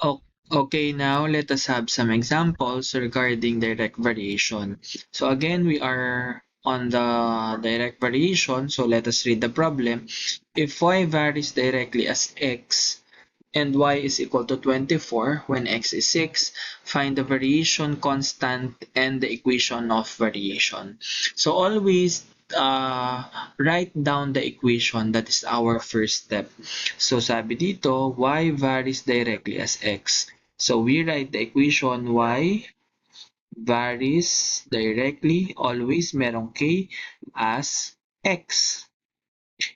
O- Okay, now let us have some examples regarding direct variation. So again, we are on the direct variation. So let us read the problem. If y varies directly as x and y is equal to 24 when x is 6, find the variation constant and the equation of variation. So always write down the equation. That is our first step. So sabi dito, y varies directly as x. So we write the equation y varies directly, always merong k, as x.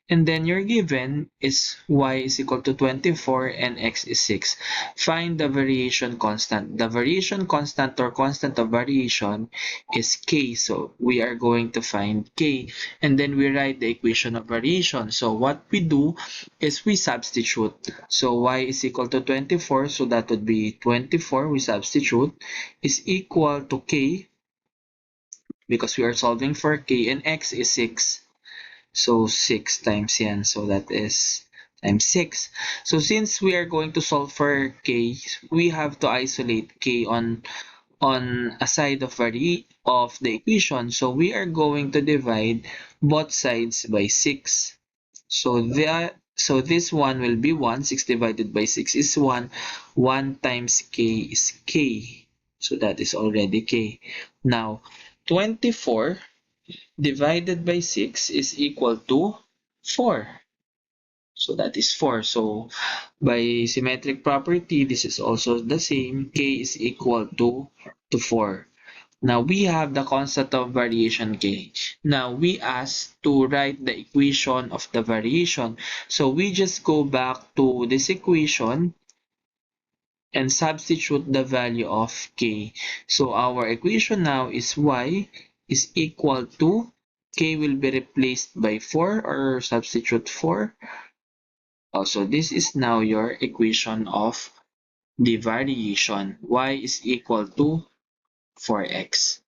And then your given is y is equal to 24 and x is 6. Find the variation constant. The variation constant or constant of variation is k. So we are going to find k. And then we write the equation of variation. So what we do is we substitute. So y is equal to 24. So that would be 24. We substitute is equal to k because we are solving for k, and x is 6. So 6 times yan. So that is times 6. So since we are going to solve for k, we have to isolate k on a side of the equation. So we are going to divide both sides by 6. So this one will be 1. 6 divided by 6 is 1. 1 times k is k. So that is already k. Now, 24 divided by 6 is equal to 4. So that is 4. So by symmetric property, this is also the same. K is equal to 4. Now we have the constant of variation k. Now we ask to write the equation of the variation. So we just go back to this equation and substitute the value of k. So our equation now is y is equal to k will be replaced by 4 or substitute 4. So this is now your equation of the variation. Y is equal to 4x.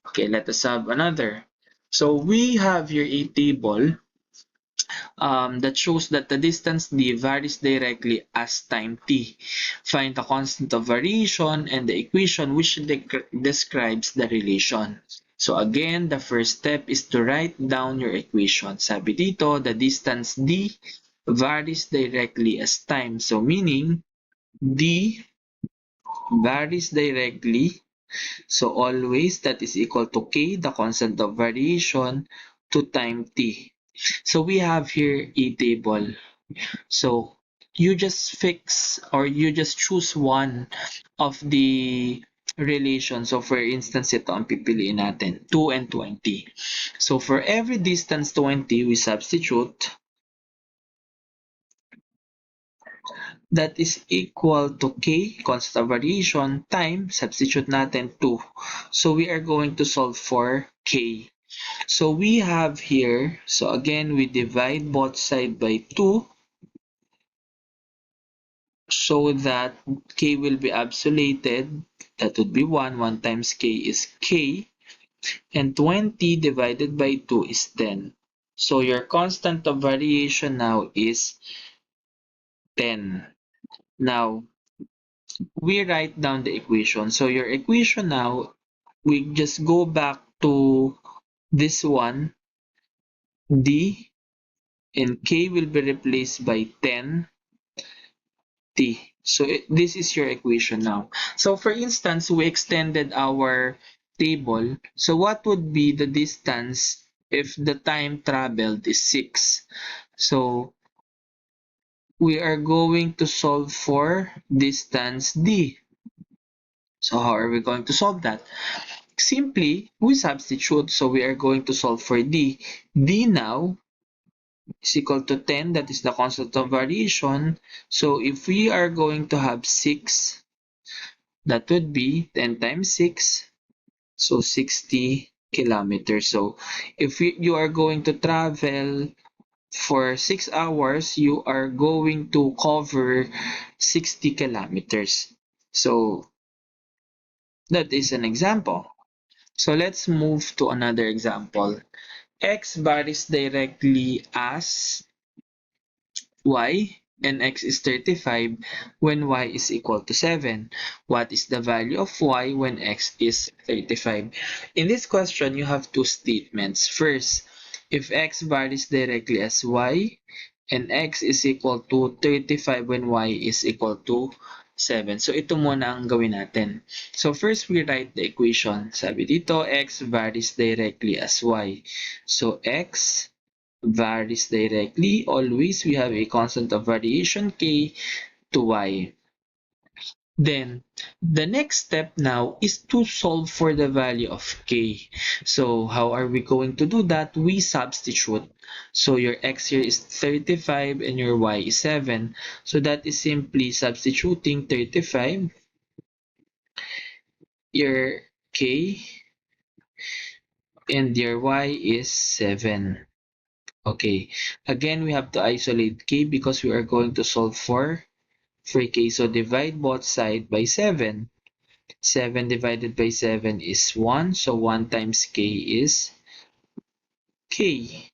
Okay, let us have another. So we have here a table that shows that the distance d varies directly as time t. Find the constant of variation and the equation which describes the relation. So again, the first step is to write down your equation. Sabi dito, the distance d varies directly as time. So meaning, d varies directly. So always that is equal to k, the constant of variation, to time t. So we have here a table. So you just fix or you just choose one of the relation. So for instance, ito ang pipiliin natin, 2 and 20. So for every distance 20, we substitute that is equal to k, constant of variation, time, substitute natin 2. So we are going to solve for k. So we have here, so again, we divide both sides by 2 so that k will be isolated. That would be 1. 1 times k is k. And 20 divided by 2 is 10. So your constant of variation now is 10. Now, we write down the equation. So your equation now, we just go back to this one, d, and k will be replaced by 10 t. So this is your equation now. So for instance, we extended our table. So what would be the distance if the time traveled is 6? So we are going to solve for distance d. So how are we going to solve that? Simply, we substitute. So we are going to solve for d. D now is equal to 10. That is the constant of variation. So if we are going to have 6, that would be 10 times 6. So 60 kilometers. So if you are going to travel for 6 hours, you are going to cover 60 kilometers. So that is an example. So let's move to another example. X varies directly as y and x is 35 when y is equal to 7. What is the value of y when x is 35? In this question, you have two statements. First, if x varies directly as y, and x is equal to 35 when y is equal to 7. So, ito muna ang gawin natin. So, first we write the equation. Sabi dito, x varies directly as y. So, x varies directly. Always we have a constant of variation k to y. Then, the next step now is to solve for the value of k. So, how are we going to do that? We substitute. So, your x here is 35 and your y is 7. So, that is simply substituting 35, your k, and your y is 7. Okay, again, we have to isolate k because we are going to solve for k. So, divide both sides by 7. 7 divided by 7 is 1. So, 1 times k is k.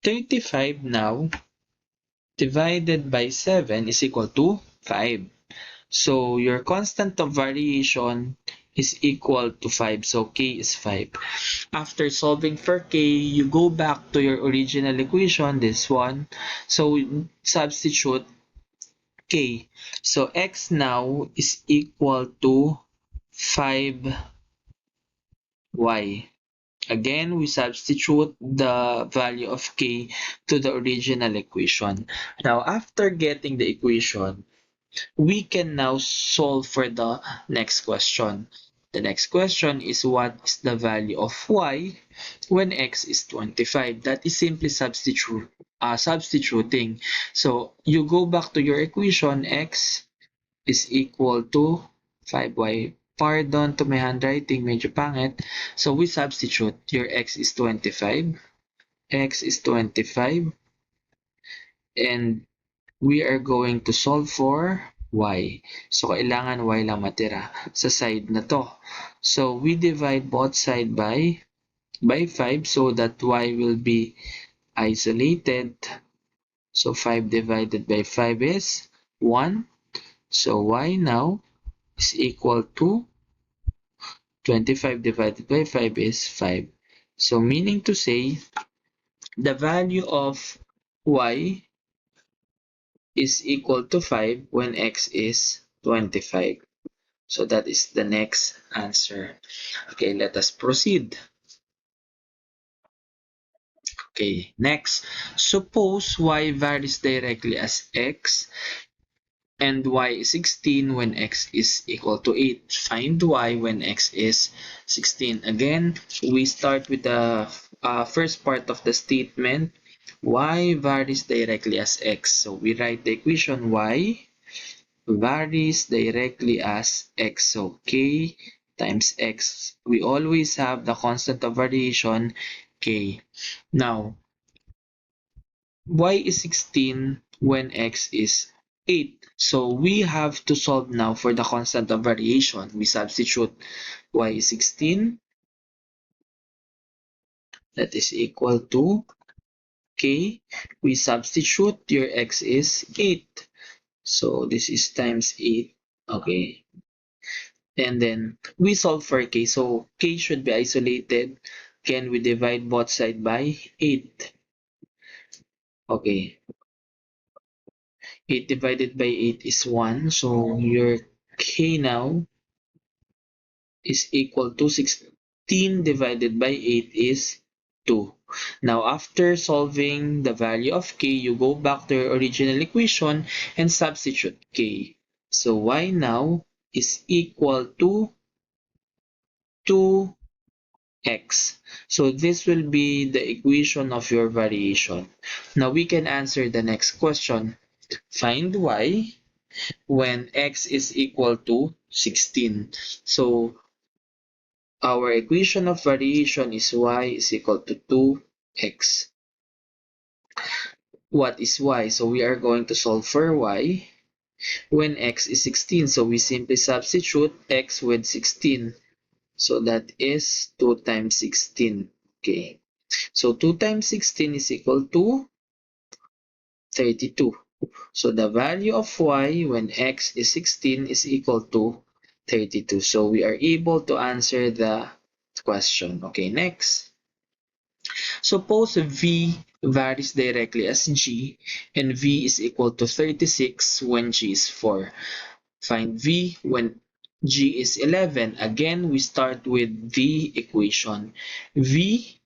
35 now divided by 7 is equal to 5. So, your constant of variation is equal to 5. So, k is 5. After solving for k, you go back to your original equation, this one. So, substitute k. So, x now is equal to 5y. Again, we substitute the value of k to the original equation. Now, after getting the equation, we can now solve for the next question. The next question is what is the value of y when x is 25? That is simply substituting. So, you go back to your equation, x is equal to 5y. Pardon to my handwriting, medyo pangit. So, we substitute. Your x is 25. X is 25. And we are going to solve for y. So, kailangan y lang matira sa side na to. So, we divide both side by 5 so that y will be isolated. So, 5 divided by 5 is 1. So, y now is equal to 25 divided by 5 is 5. So, meaning to say, the value of y is equal to 5 when x is 25. So, that is the next answer. Okay, let us proceed. Okay, next. Suppose y varies directly as x and y is 16 when x is equal to 8. Find y when x is 16. Again, we start with the first part of the statement. Y varies directly as x. So we write the equation y varies directly as x. So k times x. We always have the constant of variation k. Now, y is 16 when x is 8. So we have to solve now for the constant of variation. We substitute y is 16. That is equal to k. We substitute your x is 8. So this is times 8. Okay. And then we solve for k. So k should be isolated. Again, we divide both sides by 8. Okay. 8 divided by 8 is 1. So your k now is equal to 16 divided by 8 is 2. Now, after solving the value of k, you go back to your original equation and substitute k. So, y now is equal to 2x. So, this will be the equation of your variation. Now, we can answer the next question. Find y when x is equal to 16. So, our equation of variation is y is equal to 2x. What is y? So we are going to solve for y when x is 16. So we simply substitute x with 16. So that is 2 times 16. Okay. So 2 times 16 is equal to 32. So the value of y when x is 16 is equal to 32. So we are able to answer the question. Okay, next. Suppose v varies directly as g and v is equal to 36 when g is 4. Find v when g is 11. Again, we start with the equation. V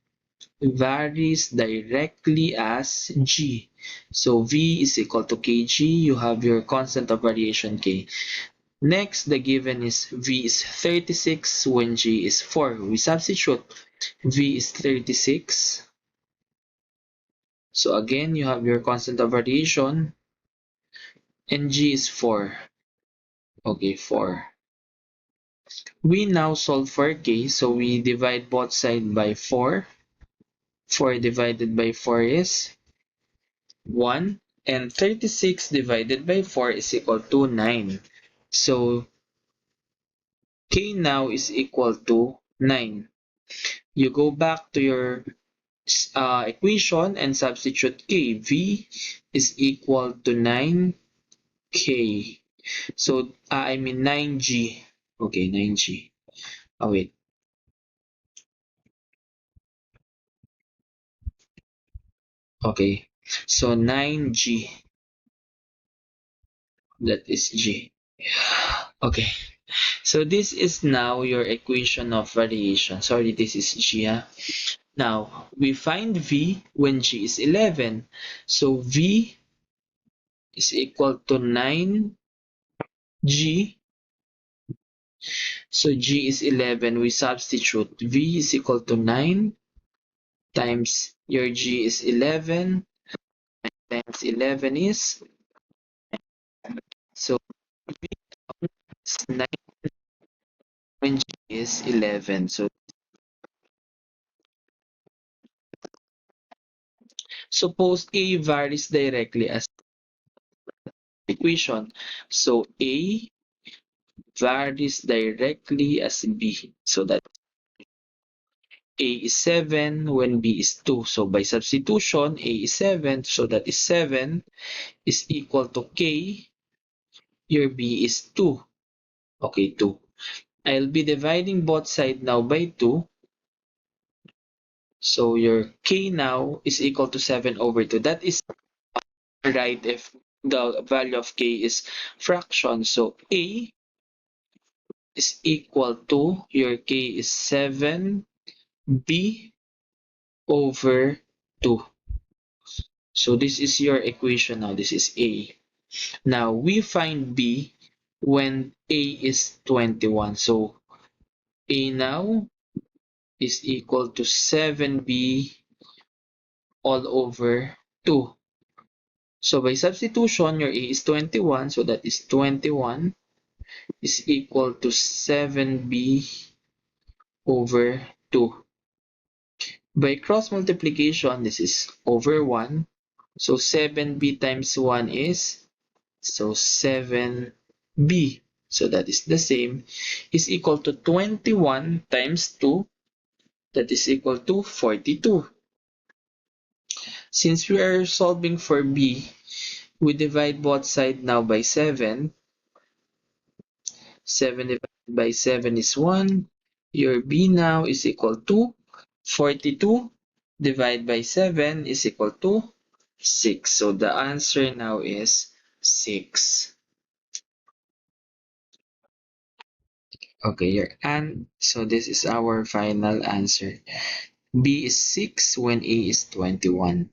varies directly as g. So v is equal to kg. You have your constant of variation k. Next, the given is v is 36 when g is 4. We substitute v is 36. So again, you have your constant of variation and g is 4. Okay, 4. We now solve for k, so we divide both sides by 4. 4 divided by 4 is 1. And 36 divided by 4 is equal to 9. So k now is equal to 9. You go back to your equation and substitute k. V is equal to 9k. So, I mean 9g. Okay, 9g. Oh, wait. Okay. So, 9g. That is g. Okay. So, this is now your equation of variation. Sorry, this is g. Now, we find v when g is 11. So, v is equal to 9g. So, g is 11. We substitute v is equal to 9 times your g is 11 times 11 is, so it's 9 when g is 11. So suppose a varies directly as equation. So a varies directly as b. So that a is 7 when b is 2. So by substitution, a is 7. So that is 7 is equal to k. Your b is 2. Okay, 2. I'll be dividing both sides now by 2. So your k now is equal to 7 over 2. That is right if the value of k is fraction. So a is equal to, your k is 7b over 2. So this is your equation now. This is a. Now we find b when a is 21. So a now is equal to 7b all over 2. So by substitution, your a is 21. So that is 21 is equal to 7b over 2. By cross multiplication, this is over 1. So 7b times 1 is, so 7b. So that is the same, is equal to 21 times 2. That is equal to 42. Since we are solving for b, we divide both sides now by 7. 7 divided by 7 is 1. Your b now is equal to 42 divided by 7 is equal to 6. So the answer now is 6. Okay, so this is our final answer. B is 6 when A is 21.